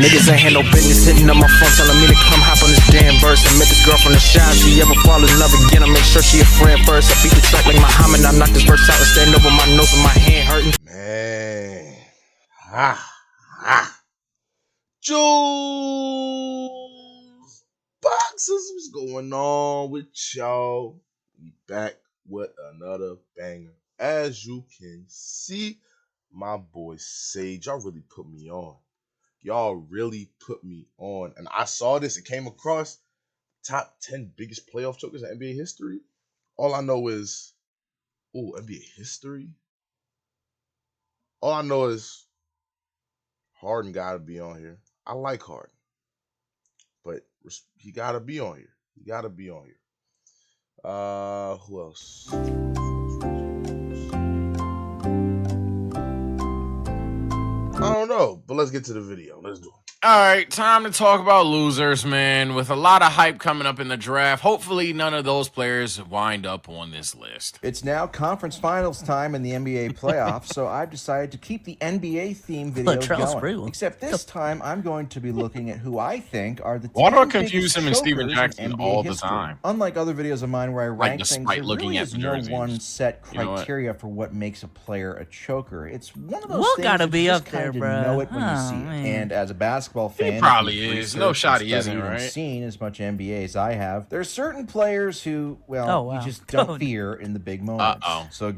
Niggas ain't had no business hitting on my phone, telling me to come hop on this damn verse. I met this girl from the shop, she ever fall in love again, I make sure she a friend first. I beat the track like Muhammad, I knock this verse out and stand over my nose with my hand hurting. Man. Juice Boxes, what's going on with y'all? We back with another banger. As you can see, my boy Sage, y'all really put me on. Y'all really put me on. And I saw this, it came across top 10 biggest playoff chokers in NBA history. All I know is, NBA history? All I know is Harden gotta be on here. I like Harden. But he gotta be on here. He gotta be on here. Who else? I don't know, but let's get to the video. Let's do it. All right, time to talk about losers, man. With a lot of hype coming up in the draft, hopefully none of those players wind up on this list. It's now conference finals time in the NBA playoffs, so I've decided to keep the NBA theme video going. Except this time, I'm going to be looking at who I think are the 10 Why do I biggest confuse him and Steven chokers Jackson in NBA all the history. time? Unlike other videos of mine where I rank things, there really is no one set criteria for what makes a player a choker. It's one of those things gotta that be you up just there, kind of bro. know it when you see it. And as a basketball fan, he probably is. No shot he isn't, right? Seen as much NBA as I have. There's certain players who, you just don't fear in the big moments. So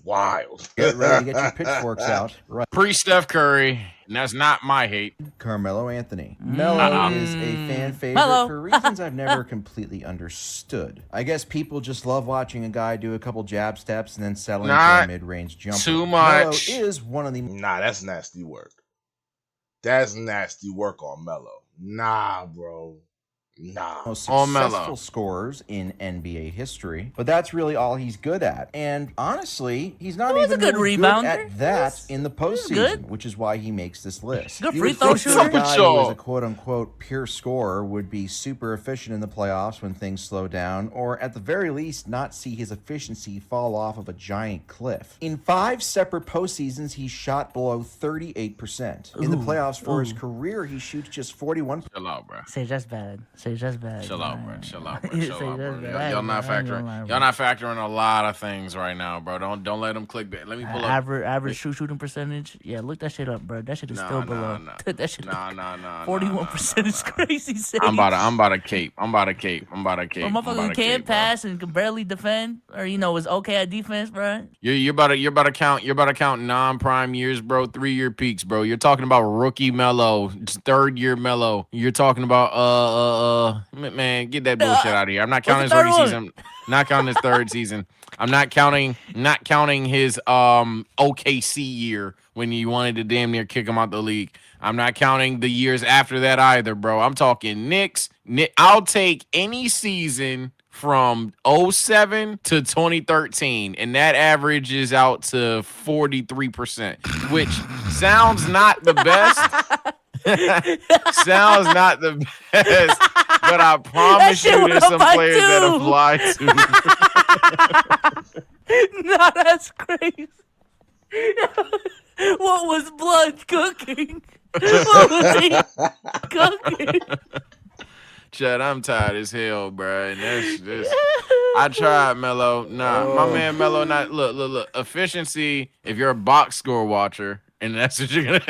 wild. Get ready to get your pitchforks out. Right. Pre-Steph Curry, and that's not my hate. Carmelo Anthony. Melo is a fan favorite for reasons I've never completely understood. I guess people just love watching a guy do a couple jab steps and then settle into a mid-range jumper. Too much. Melo is one of the... Nah, that's nasty work. That's nasty work on Melo. Nah, bro. Nah. Most successful scorers in NBA history, but that's really all he's good at. And honestly, he's not even really good at that in the postseason, which is why he makes this list. Good free throw shooter. A guy who is a quote-unquote pure scorer would be super efficient in the playoffs when things slow down, or at the very least, not see his efficiency fall off of a giant cliff. In 5 separate postseasons, he shot below 38%. In the playoffs for his career, he shoots just 41%. Chill out, bro. Say that's bad. Say that's bad. Chill out, bro. Chill out, bro. Y'all not factoring a lot of things right now, bro. Don't let them click that. Let me pull up average shooting percentage. Yeah, look that shit up, bro. That shit is still below. That shit. 41% is crazy. I'm about to cape. A motherfucker who can't pass and can barely defend, or is okay at defense, bro. You're about to count non-prime years, bro. 3-year peaks, bro. You're talking about rookie Melo, 3rd year Melo. You're talking about man, get that bullshit out of here. I'm not counting his rookie season. Not counting his 3rd season. I'm not counting his OKC year when you wanted to damn near kick him out the league. I'm not counting the years after that either, bro. I'm talking Knicks. I'll take any season from 2007 to 2013, and that averages out to 43%, which sounds not the best. Sounds not the best, but I promise you there's some players that apply to. No, that's crazy. What was blood cooking? What was he cooking? Chad, I'm tired as hell, bro. And that's just, I tried Melo. Nah, my man Melo. Not look. Efficiency. If you're a box score watcher. And that's what you're gonna.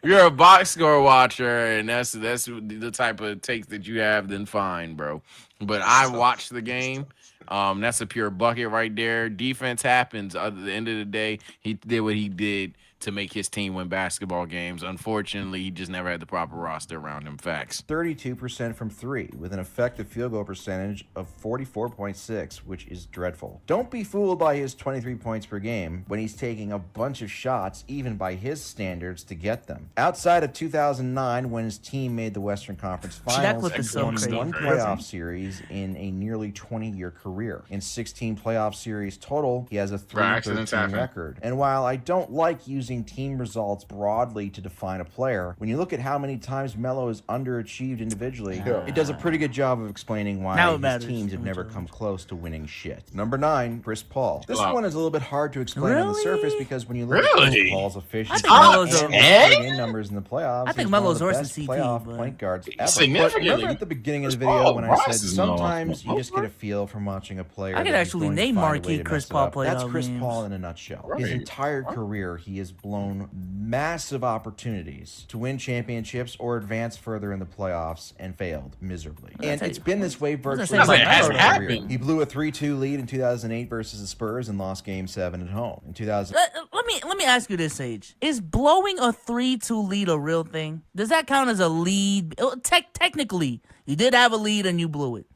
You're a box score watcher, and that's the type of takes that you have. Then fine, bro. But I watched the game. That's a pure bucket right there. Defense happens. At the end of the day, he did what he did to make his team win basketball games. Unfortunately, he just never had the proper roster around him. Facts. 32% from 3, with an effective field goal percentage of 44.6, which is dreadful. Don't be fooled by his 23 points per game when he's taking a bunch of shots, even by his standards, to get them. Outside of 2009, when his team made the Western Conference Finals, he won one playoff series in a nearly 20-year career. In 16 playoff series total, he has a 3-13 record. And while I don't like using using team results broadly to define a player, when you look at how many times Melo has underachieved individually, it does a pretty good job of explaining why his teams have never come close to winning shit. Number 9, Chris Paul. This one is a little bit hard to explain on the surface because when you look at Chris Paul's efficiency and numbers in the playoffs, I think Melo's worse than CP. Playoff point guards ever. Remember at the beginning of the video when I said sometimes you just get a feel from watching a player. I could actually name marquee Chris Paul playoff That's Chris games. Paul in a nutshell. His entire career, he has blown massive opportunities to win championships or advance further in the playoffs and failed miserably. And it's been this way virtually his entire career. He blew a 3-2 lead in 2008 versus the Spurs and lost Game 7 at home. In 2000. Let me ask you this, Sage. Is blowing a 3-2 lead a real thing? Does that count as a lead? Technically, you did have a lead and you blew it.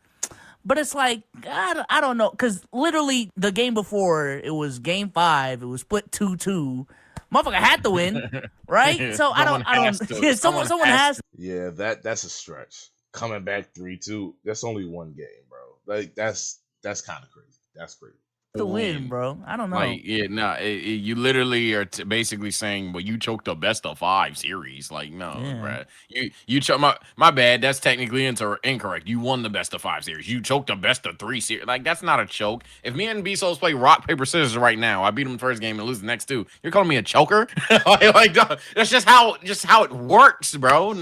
But it's like, I don't know. Because literally the game before, it was Game 5. It was split 2-2. Motherfucker had to win, right? So I don't. Yeah, someone has to. Yeah, that's a stretch. Coming back 3-2, that's only one game, bro. Like that's kind of crazy. That's crazy. To win, bro. I don't know. Like, you literally are basically saying, well, you choked a best of 5 series. Like, no, bro. You choked my bad. That's technically incorrect. You won the best of 5 series. You choked a best of 3 series. Like, that's not a choke. If me and B-Souls play rock, paper, scissors right now, I beat him the first game and lose the next 2. You're calling me a choker? like, that's just how it works, bro.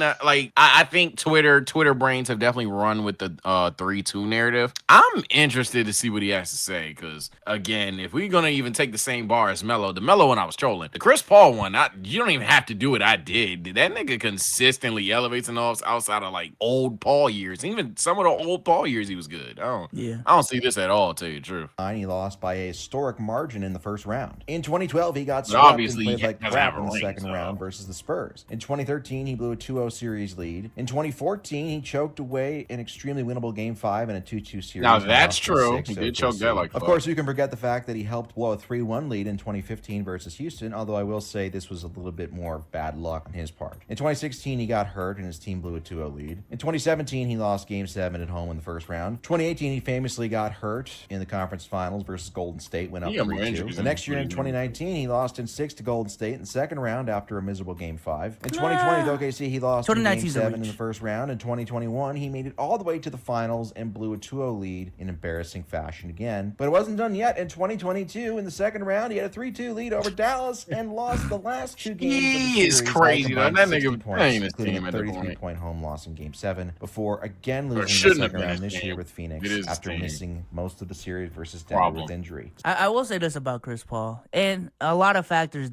I think Twitter brains have definitely run with the 3-2 narrative. I'm interested to see what he has to say, because again, if we're gonna even take the same bar as Melo, the Melo one I was trolling, the Chris Paul one, you don't even have to do what I did. That nigga consistently elevates and offs outside of like old Paul years. Even some of the old Paul years, he was good. I don't see this at all, to tell you the truth. He lost by a historic margin in the first round. In 2012, he got swept and played like crap in the second round versus the Spurs. In 2013, he blew a 2-0 series lead. In 2014, he choked away an extremely winnable Game 5 and a 2-2 series. Now that's true. He did choke that like. Of course, you can forget the fact that he helped blow a 3-1 lead in 2015 versus Houston, although I will say this was a little bit more bad luck on his part. In 2016, he got hurt and his team blew a 2-0 lead. In 2017, he lost Game 7 at home in the first round. 2018, he famously got hurt in the conference finals versus Golden State, went up 3-2. The next year in 2019, he lost in 6 to Golden State in the second round after a miserable Game 5. In 2020 with OKC, he lost in Game 7 in the first round. In 2021, he made it all the way to the finals and blew a 2-0 lead in embarrassing fashion again. But it wasn't done yet. In 2022, in the second round, he had a 3-2 lead over Dallas and lost the last 2 games. He is crazy, though. That nigga playing his team at the 33-point home loss in Game 7 before again losing the second round this year with Phoenix after missing most of the series versus Denver with injury. I will say this about Chris Paul, and a lot of factors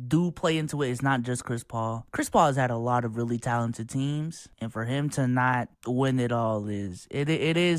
do play into it. It's not just Chris Paul. Chris Paul has had a lot of really talented teams, and for him to not win it all is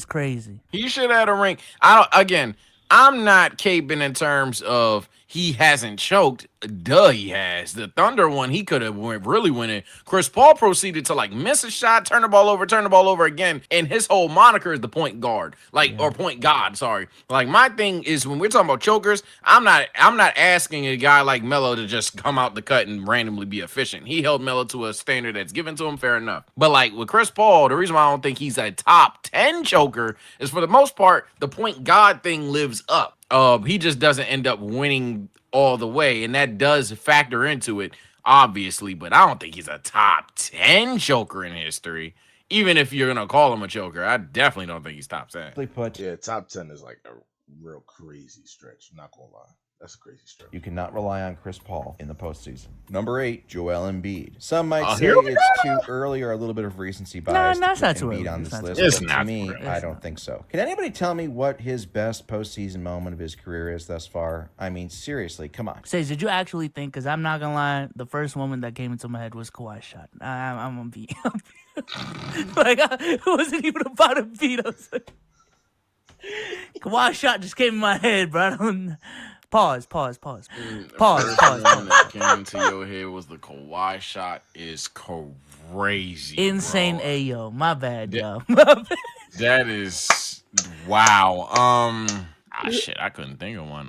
crazy. He should have had a ring. I'm not caping in terms of he hasn't choked. Duh, he has. The Thunder one, he could have really won it. Chris Paul proceeded to like miss a shot, turn the ball over again, and his whole moniker is the point guard, or point god. Sorry. Like my thing is when we're talking about chokers, I'm not asking a guy like Melo to just come out the cut and randomly be efficient. He held Melo to a standard that's given to him, fair enough. But like with Chris Paul, the reason why I don't think he's a top 10 choker is for the most part the point god thing lives up. He just doesn't end up winning all the way, and that does factor into it, obviously, but I don't think he's a top 10 choker in history. Even if you're going to call him a choker, I definitely don't think he's top 10. Yeah, top 10 is like a real crazy stretch, I'm not going to lie. That's a crazy stretch. You cannot rely on Chris Paul in the postseason. Number 8, Joel Embiid. Some might say it's too early or a little bit of recency bias to put Embiid on this list, but to me, I don't think so. Can anybody tell me what his best postseason moment of his career is thus far? I mean, seriously, come on. Sage, did you actually think, because I'm not going to lie, the first moment that came into my head was Kawhi's shot. I'm going to be... like, it wasn't even about Embiid. I was like, Kawhi's shot just came in my head, bro. Pause. First one that came into your head was the Kawhi shot is crazy. Insane bro. Ayo. My bad, yo. That is wow. Shit, I couldn't think of one.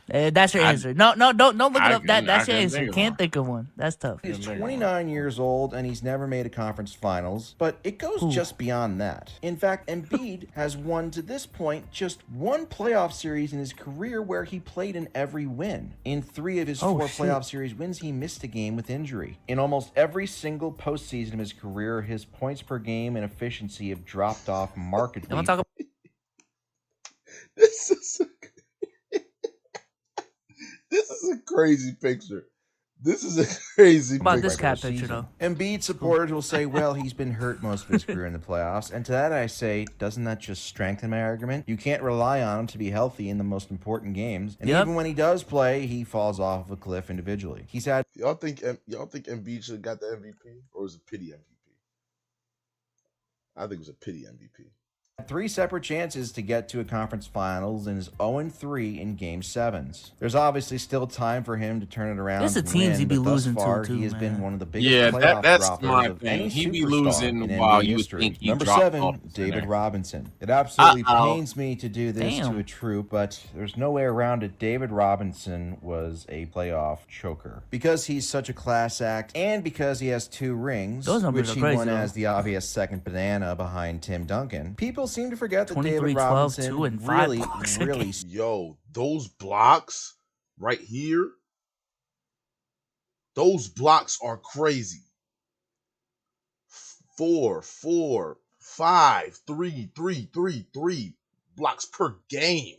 That's your I- answer. No, don't look it I up. That's I your couldn't answer. think of Can't one. think of one. That's tough. He's Couldn't think of one. 29 years old and he's never made a conference finals, but it goes just beyond that. In fact, Embiid has won to this point just one playoff series in his career where he played in every win. In 3 of his 4 playoff series wins, he missed a game with injury. In almost every single postseason of his career, his points per game and efficiency have dropped off markedly. You want to talk This is this is a crazy picture. This is a crazy about picture. this cat picture though? Embiid supporters will say, well, he's been hurt most of his career in the playoffs. And to that I say, doesn't that just strengthen my argument? You can't rely on him to be healthy in the most important games. And even when he does play, he falls off a cliff individually. He's had... Y'all think Embiid should have got the MVP? Or was it pity MVP? I think it was a pity MVP. 3 separate chances to get to a conference finals and is 0-3 in Game 7s. There's obviously still time for him to turn it around. There's the and teams win, he'd be but thus losing to, far, too, he has man. been one of the biggest Yeah, playoff that's droppers my of any thing. He'd be superstar losing in while NBA you would history. think he Number dropped 7, off in David there. Robinson. It absolutely Uh-oh. pains me to do this Damn. to a troop, but there's no way around it. David Robinson was a playoff choker. Because he's such a class act and because he has 2 rings, Those numbers which are he crazy, won though. as the obvious second banana behind Tim Duncan, people seem to forget that 23, David 12, Robinson 2, and 5 really, blocks a really game. Yo, those blocks right here, those blocks are crazy. 4, 4, 5, 3, 3, 3, 3 blocks per game.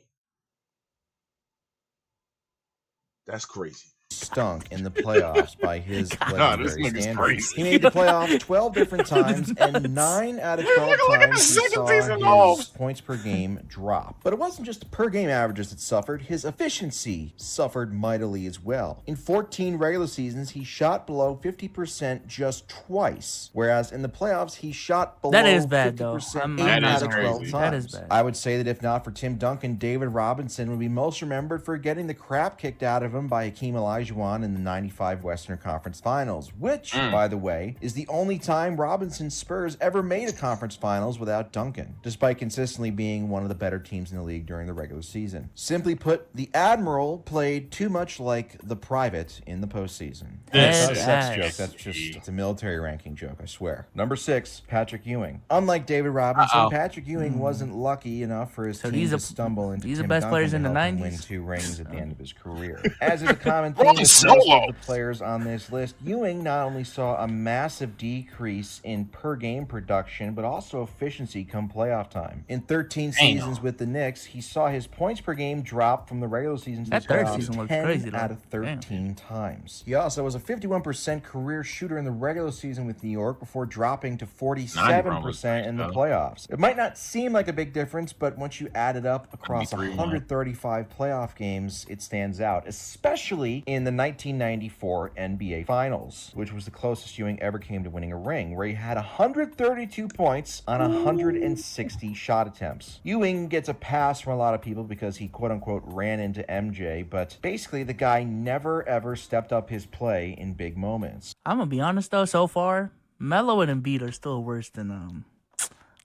That's crazy. stunk in the playoffs by his God, this legendary nigga's standards. crazy. He made the playoffs 12 different times, and 9 out of 12 Look at times his he second saw season his off. points per game drop. But it wasn't just the per game averages that suffered, his efficiency suffered mightily as well. In 14 regular seasons, he shot below 50% just twice, whereas in the playoffs, he shot below That is bad, though. 50% I'm 8 That out is of 12 crazy. times. That is bad. I would say that if not for Tim Duncan, David Robinson would be most remembered for getting the crap kicked out of him by Hakeem Olajuwon in the 95 Western Conference Finals, which, by the way, is the only time Robinson's Spurs ever made a conference finals without Duncan, despite consistently being one of the better teams in the league during the regular season. Simply put, the Admiral played too much like the Private in the postseason. This That's a is sex joke. nasty. That's just it's a military ranking joke, I swear. Number 6, Patrick Ewing. Unlike David Robinson, Uh-oh. Patrick Ewing wasn't lucky enough for his So team these to are- stumble into these are Tim best Duncan players to in the help him 90s? win 2 rings at the end of his career. As is a common Bro, theme with he's most solo. of the players on this list, Ewing not only saw a massive decrease in per game production, but also efficiency come playoff time. In 13 seasons with the Knicks, he saw his points per game drop from the regular season to the That third playoffs season looked 10 crazy, though. out of 13 times. He also was a 51% career shooter in the regular season with New York before dropping to 47% in the playoffs. It might not seem like a big difference, but once you add it up across 135 playoff games, it stands out, especially in the 1994 NBA Finals, which was the closest Ewing ever came to winning a ring, where he had 132 points on 160 shot attempts. Ewing gets a pass from a lot of people because he quote-unquote ran into MJ, but basically the guy never ever stepped up his play in big moments. I'm gonna be honest though. So far, Melo and Embiid are still worse than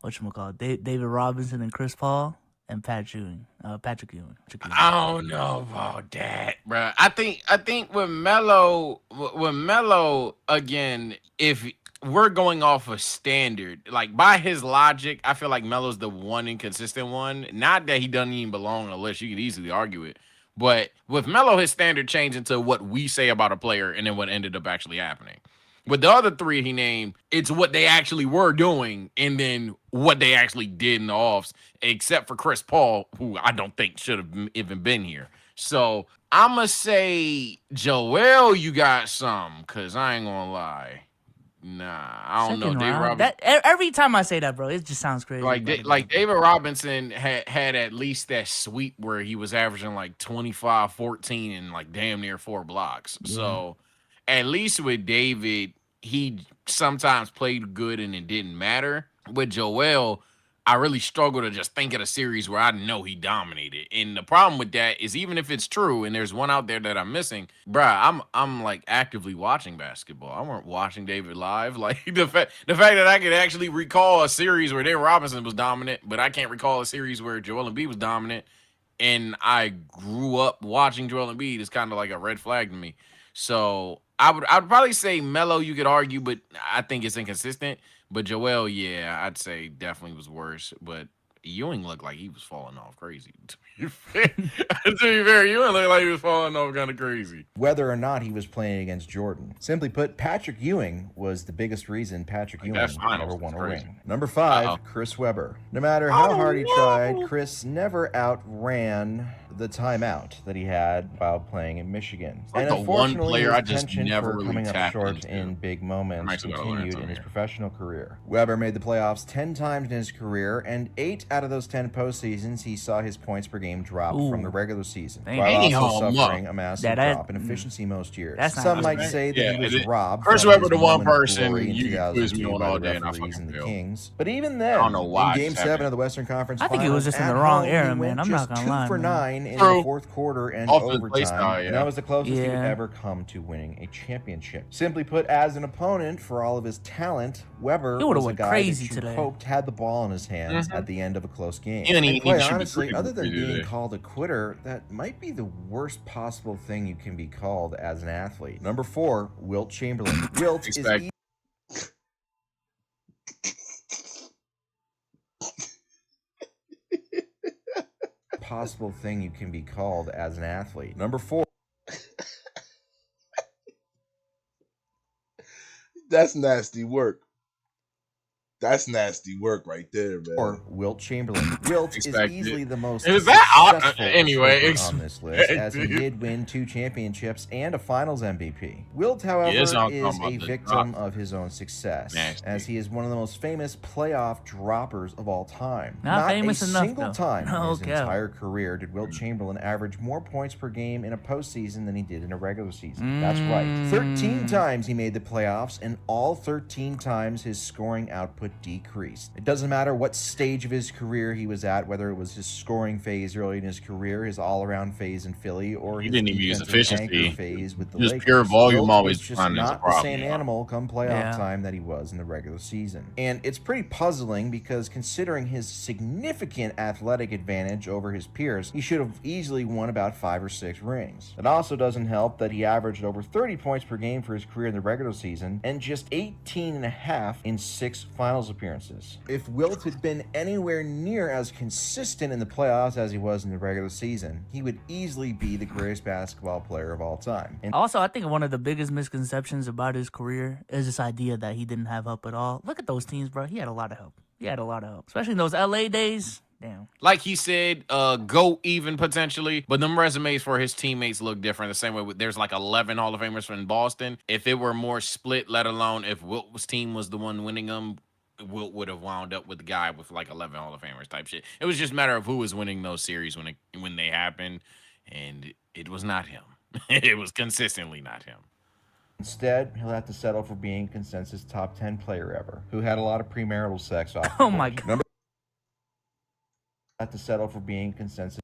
whatchamacallit, David Robinson and Chris Paul and Patrick Ewing. I don't know about that, bro. I think with Melo again, if we're going off a standard, like by his logic, I feel like Melo's the one inconsistent one. Not that he doesn't even belong on the list. You could easily argue it. But with Melo, his standard changed into what we say about a player and then what ended up actually happening. With the other 3 he named, it's what they actually were doing and then what they actually did in the offs, except for Chris Paul, who I don't think should have even been here. So I'm going to say, Joel, you got some, because I ain't going to lie. Nah, I don't know. Second David round. Robinson. Every time I say that, bro, it just sounds crazy. Like David Robinson had at least that sweep where he was averaging like 25, 14, and like damn near 4 blocks. So at least with David, he sometimes played good and it didn't matter. With Joel, I really struggle to just think of a series where I know he dominated. And the problem with that is even if it's true and there's one out there that I'm missing, bruh, I'm like actively watching basketball. I weren't watching David live. Like the fact that I could actually recall a series where David Robinson was dominant, but I can't recall a series where Joel Embiid was dominant. and I grew up watching Joel Embiid, it's kind of like a red flag to me. So I'd probably say Melo, you could argue, but I think it's inconsistent. But Joel, yeah, I'd say definitely was worse. But Ewing looked like he was falling off crazy. To be fair, Ewing looked like he was falling off kind of crazy. Whether or not he was playing against Jordan. Simply put, Patrick Ewing was the biggest reason Patrick Ewing never won a ring. Number 5, Chris Webber. No matter how hard he tried, Chris never outran the timeout that he had while playing in Michigan. Like and the one unfortunately, player his I just penchant never for really coming up tapped short into. in big moments actually gotta learn continued something in his here. professional career. Webber made the playoffs 10 times in his career, and 8 out of those 10 postseasons, he saw his points per game drop from the regular season, while also suffering a massive drop in efficiency most years. Some might say that he was robbed. Chris from Webber, his the one moment of person glory in you can quiz me 2002 on by all the day, and I referees fucking and the fail. Kings. But even then, I don't know why in it Game just 7 happened. of the Western Conference I think it Finals, was just in at the wrong home, era, he man. went I'm just not gonna 2 lie, for man. 9 in True. the fourth quarter and Also the overtime, play style, and that was the closest he would Yeah. ever come to winning a championship. Simply put, as an opponent, for all of his talent, Webber He would've was a went guy crazy that you today. hoped had the ball in his hands at the end of a close game. He didn't And even quite need to shoot the honestly, three other than before he did being it. called a quitter, that might be the worst possible thing you can be called as an athlete. Number 4, Wilt Chamberlain. Wilt is Expect- possible thing you can be called as an athlete. Number 4. That's nasty work. That's nasty work right there, man. Or Wilt Chamberlain. Wilt is Expected. easily the most Is that successful anyway? receiver on this list, as he Expected. did win 2 championships and a Finals MVP. Wilt, however, Yes, I'm is talking a about the victim drop. of his own success, Nasty. as he is one of the most famous playoff droppers of all time. Not famous a enough, single though. time in No his cap. entire career did Wilt Chamberlain average more points per game in a postseason than he did in a regular season. That's right. 13 times he made the playoffs, and all 13 times his scoring output decreased. It doesn't matter what stage of his career he was at, whether it was his scoring phase early in his career, his all-around phase in Philly, or He his didn't even use defensive efficiency. anchor phase with the Just Lakers. pure volume Wilt always was just finding as a not the problem, same yeah. animal come playoff Yeah. time that he was in the regular season. And it's pretty puzzling because considering his significant athletic advantage over his peers, he should have easily won about 5 or 6 rings. It also doesn't help that he averaged over 30 points per game for his career in the regular season and just 18 and a half in 6 finals appearances. If Wilt had been anywhere near as consistent in the playoffs as he was in the regular season, he would easily be the greatest basketball player of all time. And Also, I think one of the biggest misconceptions about his career is this idea that he didn't have help at all. Look at those teams, bro. He had a lot of help. Especially in those LA days. Damn. Like he said, go even potentially, but them resumes for his teammates look different. The same way there's like 11 Hall of Famers from Boston. If it were more split, let alone if Wilt's team was the one winning them, Wilt would have wound up with the guy with like 11 Hall of Famers type shit. It was just a matter of who was winning those series when they happened, and it was not him. It was consistently not him. instead, he'll have to settle for being consensus top 10 player ever, who had a lot of premarital sex off. Oh my God. Number have to settle for being consensus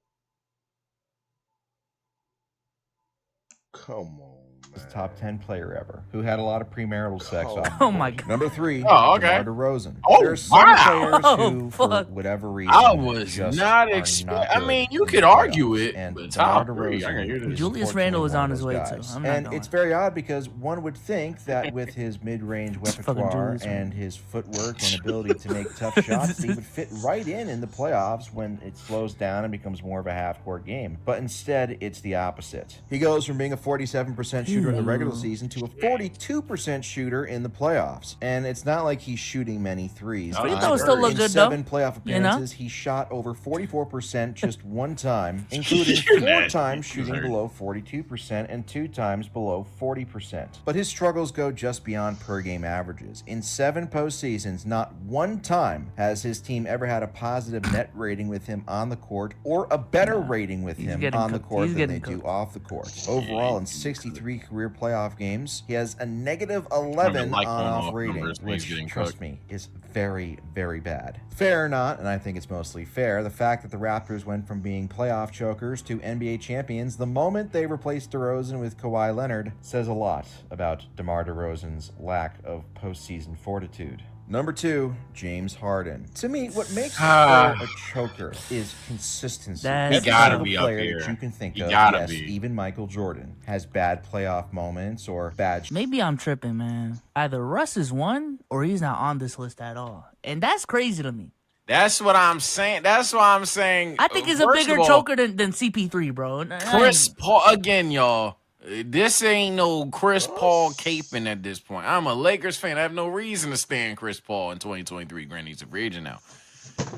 Come on, man. top 10 player ever, who had a lot of premarital sex Come off. Oh my God. Number 3, Oh, okay. DeMar DeRozan. Oh, there are some wow. players who, Oh, for fuck. whatever reason, I was just not are expecting. I good mean, you in could the argue playoffs, it, and but DeMar top 3, I can hear DeRozan this. Julius is Randle was on unfortunately his one way, of those too. I'm guys. not And gonna it's lie. very odd because one would think that with his mid-range repertoire Julius and Randle. his footwork and ability to make tough shots, he would fit right in the playoffs when it slows down and becomes more of a half-court game. But instead, it's the opposite. He goes from being a 47% shooter in the regular season to a 42% shooter in the playoffs. And it's not like he's shooting many threes. Free throws still look In good, though. 7 playoff You know? appearances, he shot over 44% just one time, including You're 4 nasty. times shooting Sorry. below 42% and 2 times below 40%. But his struggles go just beyond per game averages. In 7 postseasons, not one time has his team ever had a positive net rating with him on the court or a better rating with him getting on the cooked. court He's than they getting do cooked. off the court. Overall, in 63 career playoff games, he has a negative 11 like on-off on-off rating, numbers when he's which, getting trust cooked. me, is very, very bad. Fair or not, and I think it's mostly fair, the fact that the Raptors went from being playoff chokers to NBA champions the moment they replaced DeRozan with Kawhi Leonard says a lot about DeMar DeRozan's lack of postseason fortitude. Number 2, James Harden. To me, what makes Pro a choker is consistency. That's He Every gotta single be up player here. that you can think He of, gotta yes, be. even Michael Jordan, has bad playoff moments or bad Maybe I'm tripping, man. Either Russ is one or he's not on this list at all. And that's crazy to me. That's what I'm saying. That's why I'm saying. I think he's a first bigger of all, choker than CP3, bro. Chris Paul again, y'all. This ain't no Chris Paul caping at this point. I'm a Lakers fan. I have no reason to stand Chris Paul in 2023. Granted, he's a free agent now.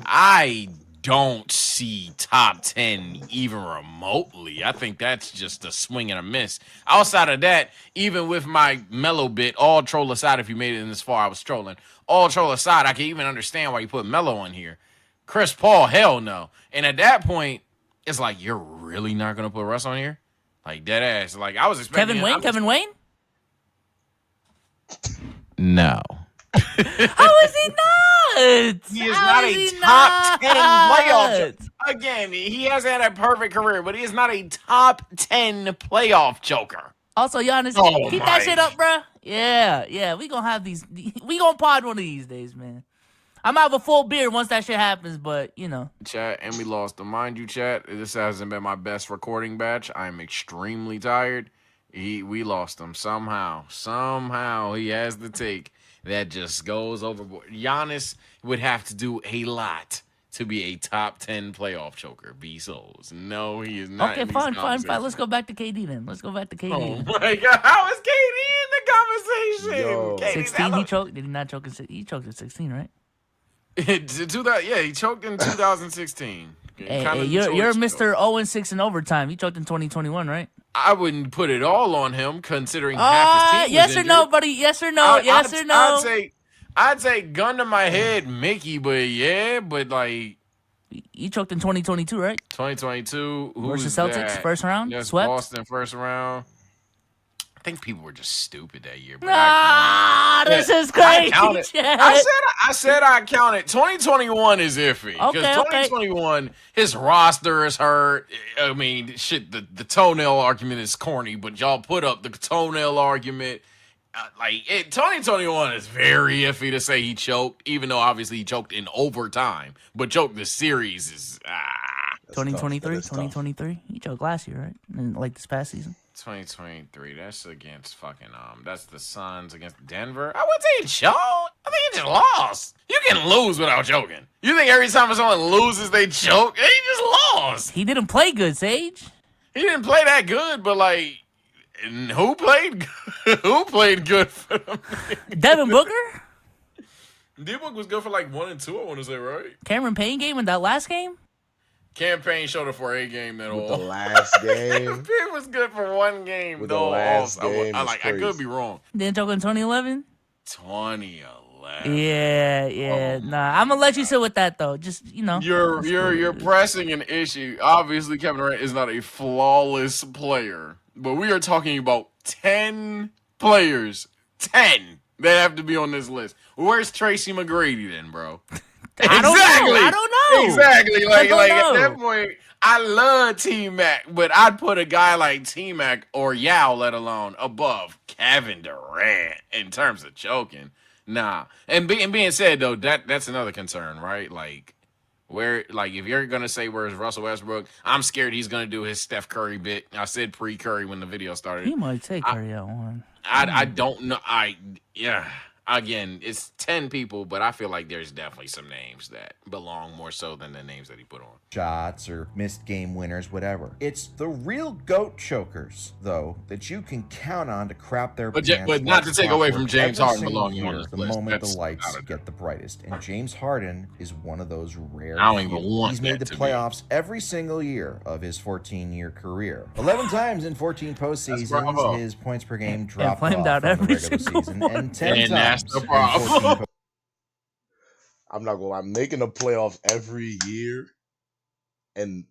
I don't see top 10 even remotely. I think that's just a swing and a miss. Outside of that, even with my mellow bit, all troll aside, if you made it in this far, I was trolling. All troll aside, I can even understand why you put mellow on here. Chris Paul, hell no. And at that point, it's like, you're really not going to put Russ on here? Like, dead ass. Like, I was expecting... Kevin Wayne? No. How is he not? He is How not is a he top 10 playoff not? joker. Again, he hasn't had a perfect career, but he is not a top 10 playoff joker. Also, Giannis, Oh keep my. that shit up, bruh. Yeah. We gonna have these. We gonna pod one of these days, man. I'm gonna have a full beard once that shit happens, but you know. Chat, and we lost him. Mind you, chat, this hasn't been my best recording batch. I'm extremely tired. We lost him somehow. Somehow he has the take that just goes overboard. Giannis would have to do a lot to be a top 10 playoff choker. B souls. No, he is not. Okay, in these fine. conversations. Let's go back to KD then. Let's go back to KD. Oh my God, how is KD in the conversation? Yo. KD's 16, he choked. Did he not choke? He choked at 16, right? Yeah, he choked in 2016. Hey, you're Mr. 0-6 in overtime. He choked in 2021, right? I wouldn't put it all on him, considering half his team yes was or injured. no, buddy? Yes or no? Yes or no? I'd say gun to my head, Mickey, but like He choked in 2022, right? 2022 Versus who's Celtics, that? first round, Yes, swept. Boston first round. I think people were just stupid that year. But This is I crazy. counted. Chad. I said I counted. 2021 is iffy because Okay. 2021 his roster is hurt. I mean, shit. The toenail argument is corny, but y'all put up the toenail argument. 2021 is very iffy to say he choked, even though obviously he choked in overtime. But choked the series is 2023, That's tough. 2023. He choked last year, right? And like this past season. 2023. That's against fucking that's the Suns against Denver. I wouldn't say he choked. I think he just lost. You can lose without choking. You think every time someone loses they choke? He just lost. He didn't play good, Sage. He didn't play that good, but like, and who played? Who played good for them? Devin Booker? D-Book was good for like 1 and 2. I want to say, right? Cameron Payne game in that last game? Campaign showed up for a game at With all. the last game. Campaign was good for one game, With the though. last I game is I could crazy. be wrong. Didn't choke in 2011? 2011. Yeah. Nah, I'm gonna let you sit with that though. Just You're pressing an issue. Obviously, Kevin Durant is not a flawless player, but we are talking about 10 players, 10 that have to be on this list. Where's Tracy McGrady then, bro? I don't know. Exactly. Like at know. that point, I love T-Mac, but I'd put a guy like T-Mac or Yao, let alone, above Kevin Durant in terms of choking. Nah. And being said though, that's another concern, right? Like if you're gonna say where's Russell Westbrook, I'm scared he's gonna do his Steph Curry bit. I said pre-Curry when the video started. He might take Curry out one. I don't know. Again, it's 10 people, but I feel like there's definitely some names that belong more so than the names that he put on. shots or missed game winners, whatever. It's the real GOAT chokers, though, that you can count on to crap their But pants. not to like take away from clockwork James every Harden single belonging on year, this the list. moment That's the lights without a get the brightest. And James Harden is one of those rare I don't even few. want He's made that the to be. playoffs every single year of his 14-year career. 11 times in 14 bravo. postseasons, his points per game dropped flamed off out from the every regular single season, one. and 10 And that's times the in problem. 14 I'm not gonna lie, making the playoffs every year and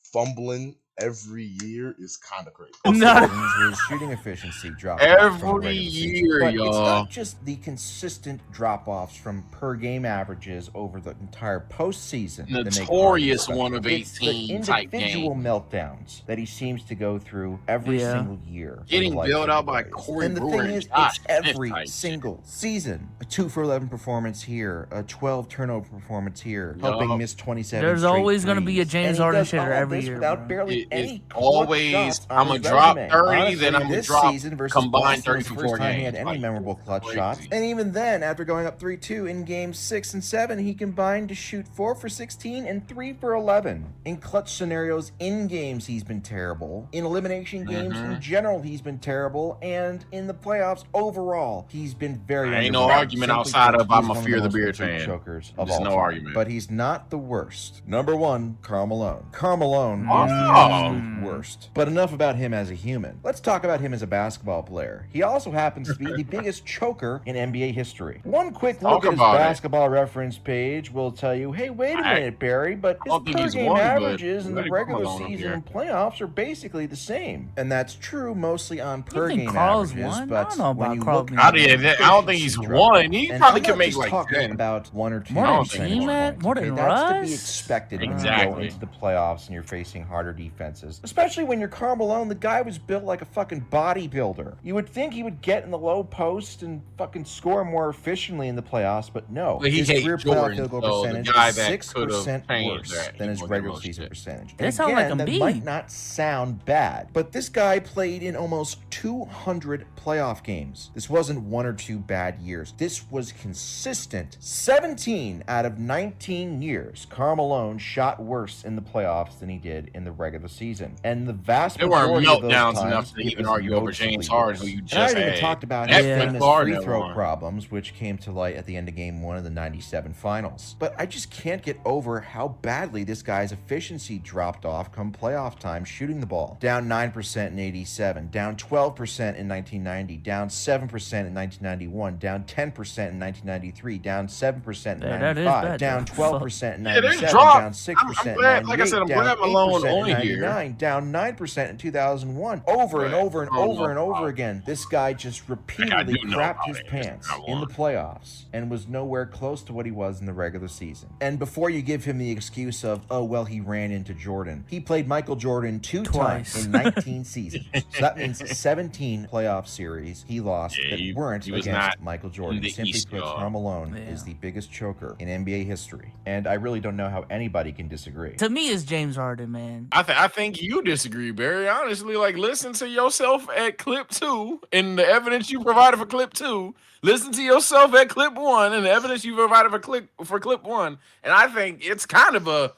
fumbling every year is kind of crazy. No. means his shooting efficiency dropped off from the Every regular season. year, But it's y'all. not just the consistent drop-offs from per-game averages over the entire postseason. that make Notorious Harden one of special. It's the 18 type individual game. meltdowns that he seems to go through every Yeah. single year. Getting in the life bailed of out the by Warriors. Corey And the Brewer thing and is, Josh it's every Smith type single season. A 2 for 11 performance here, a 12 turnover performance here, helping Yup. miss 27 There's straight always gonna be a threes. James And he Harden does shitter all every this year, without bro. barely It any is clutch always, shots on I'm his going to drop resume. 30, Honestly, then I'm going to this drop season versus combined Boston 30 was the for first 4 time he games. had any Like, memorable clutch crazy. shots. And even then, after going up 3-2 in games 6 and 7, he combined to shoot 4 for 16 and 3 for 11. In clutch scenarios in games, he's been terrible. In elimination games in general, he's been terrible. And in the playoffs overall, he's been very Ain't no underwhelming. argument Simply outside put, of I'm he's a one of Fear the most Beard complete fan. chokers of There's all no time. argument. But he's not the worst. Number 1, Karl Malone. Karl Malone is the Oh. absolute worst. But enough about him as a human. Let's talk about him as a basketball player. He also happens to be the biggest choker in NBA history. One quick look Talk at his about it. basketball reference page will tell you, hey, wait a minute, Barry, but his don't think he's per-game won, but averages in let the it come regular along up season here. and playoffs are basically the same. And that's true mostly on think per-game Karl's averages, won? I but don't know when about you Karl look being at won. I don't think he's efficiency won. drop. He And probably I'm could not make just like talking 10. about 1 or 2 More than percentage T-Mac? points, More okay? than That's to be Russ? expected when you go Exactly. into the playoffs and you're facing harder defenses. Especially when you're Karl Malone, the guy was built like a fucking bodybuilder. You would think he would get in the low post and fucking score more efficiently in the playoffs, but no. But he His hates career playoff Jordan, field goal so the percentage guy is that 6% could've changed worse that, than he his won't get regular most season shit. percentage. That And sound like again, that Embiid. might not sound bad, but this guy played in almost 200 playoff games. This wasn't 1 or 2 bad years. This was consistent. 17 out of 19 years, Karl Malone shot worse in the playoffs than he did in the regular season. And the vast There weren't majority of those meltdowns times, enough to it even was argue over noticeably James Harden, who worse. you And I just haven't even had. talked about That's his Yeah. famous Harden free that throw won. problems, which came to light at the end of game 1 of the 97 finals. But I just can't get over how badly this guy's efficiency dropped off come playoff time shooting the ball. Down 9% in 87, down 12% in 1990, down 7% in 1991, down 10% in 1993, down 7% in Yeah, that is 95, bad, down though. 12% in Yeah, they 97, dropped. down 6% I'm in glad- like I 98, said, I'm down glad Malone 8% in on here. 99, down 9% in 2001. Over and But over and I don't over know and over about- again, this guy just repeatedly do know crapped about his it. It's pants not in the one. playoffs and was nowhere close to what he was in the regular season. And before you give him the excuse of, oh, well, he ran into Jordan, he played Michael Jordan 2 Twice. times in 19 seasons. So that means 17 playoff series he lost Yeah, that he- weren't he was against not Michael Jordan. in the Simply East, put, y'all. Karl Malone Yeah. is the biggest choker in NBA history. And I really don't know how anybody can disagree. To me, it's James Harden, man. I think you disagree, Barry. Honestly, like listen to yourself at clip 2 and the evidence you provided for clip 2. Listen to yourself at clip 1 and the evidence you provided for clip 1. And I think it's kind of a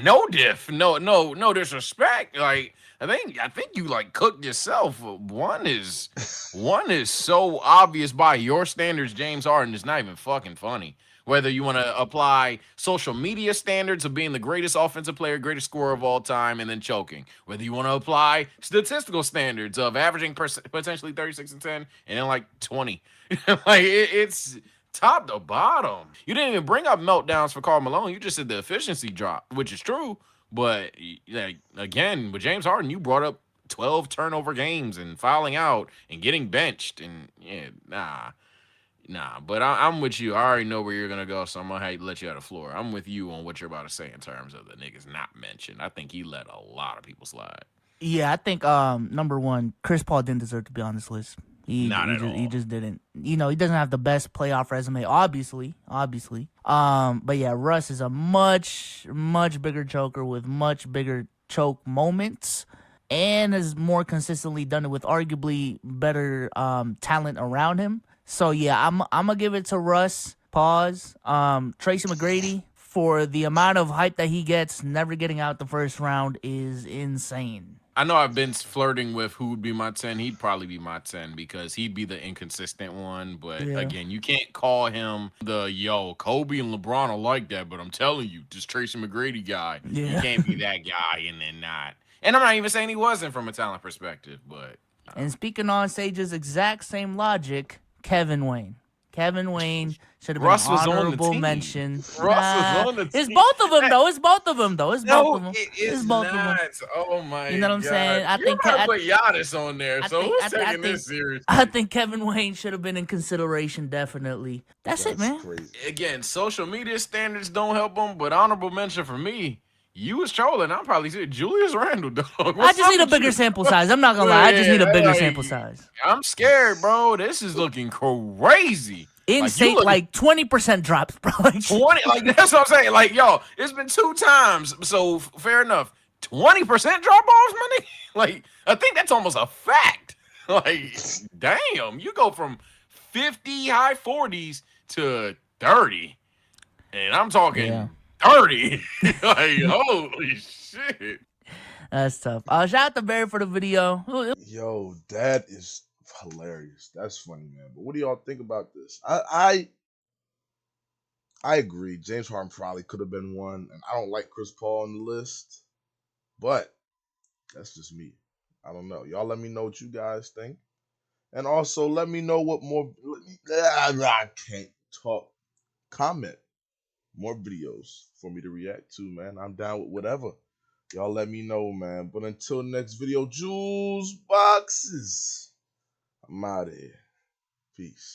no diff. No disrespect. Like I think you like cooked yourself. One is so obvious by your standards, James Harden, it's not even fucking funny. Whether you want to apply social media standards of being the greatest offensive player, greatest scorer of all time, and then choking. Whether you want to apply statistical standards of averaging potentially 36 and 10 and then like 20. Like it's top to bottom. You didn't even bring up meltdowns for Karl Malone. You just said the efficiency drop, which is true. But like, again, with James Harden, you brought up 12 turnover games and fouling out and getting benched. And yeah, Nah, but I'm with you. I already know where you're gonna go, so I'm gonna let you out of the floor. I'm with you on what you're about to say in terms of the niggas not mentioned. I think he let a lot of people slide. Yeah, I think number 1, Chris Paul didn't deserve to be on this list. He just didn't. You know, he doesn't have the best playoff resume, obviously. But yeah, Russ is a much bigger choker with much bigger choke moments, and has more consistently done it with arguably better talent around him. So yeah, I'm gonna give it to Russ. Pause. Tracy McGrady, for the amount of hype that he gets, never getting out the first round is insane. I know I've been flirting with who would be my 10. He'd probably be my 10 because he'd be the inconsistent one. But Yeah. again, you can't call him Kobe and LeBron are like that. But I'm telling you, this Tracy McGrady guy, you Yeah. can't be that guy and then not. And I'm not even saying he wasn't from a talent perspective, but And speaking on Sage's exact same logic, Kevin Wayne. Kevin Wayne should have been Russ an was on the honorable team. mention. Russ was on the It's team. both of them though. It's both of them though. It's both No, of them. it It's is both of them. not. Oh my You know what I'm God. saying? I You're think about to put Giannis on there, so who's taking this seriously? I think Kevin Wayne should have been in consideration. Definitely. That's it, man. Crazy. Again, social media standards don't help him, but honorable mention for me. You was trolling. I'm probably saying Julius Randle, dog. I just need a bigger sample size. I'm not gonna lie. I just need a bigger sample size. I'm scared, bro. This is looking crazy. Insane, like 20% drops, bro. 20, like that's what I'm saying. Like, yo, it's been 2 times, so fair enough. 20% drop offs, money. Like, I think that's almost a fact. Like, damn, you go from 50 high 40s to 30, and I'm talking 30. Like, holy shit. That's tough. Shout out to Barry for the video. Yo, that is hilarious. That's funny, man. But what do y'all think about this? I agree. James Harden probably could have been one, and I don't like Chris Paul on the list, but that's just me. I don't know. Y'all let me know what you guys think, and also let me know what more. I can't talk. Comment more videos for me to react to, man. I'm down with whatever. Y'all let me know, man. But until next video, Juice Boxes. I'm out of here. Peace.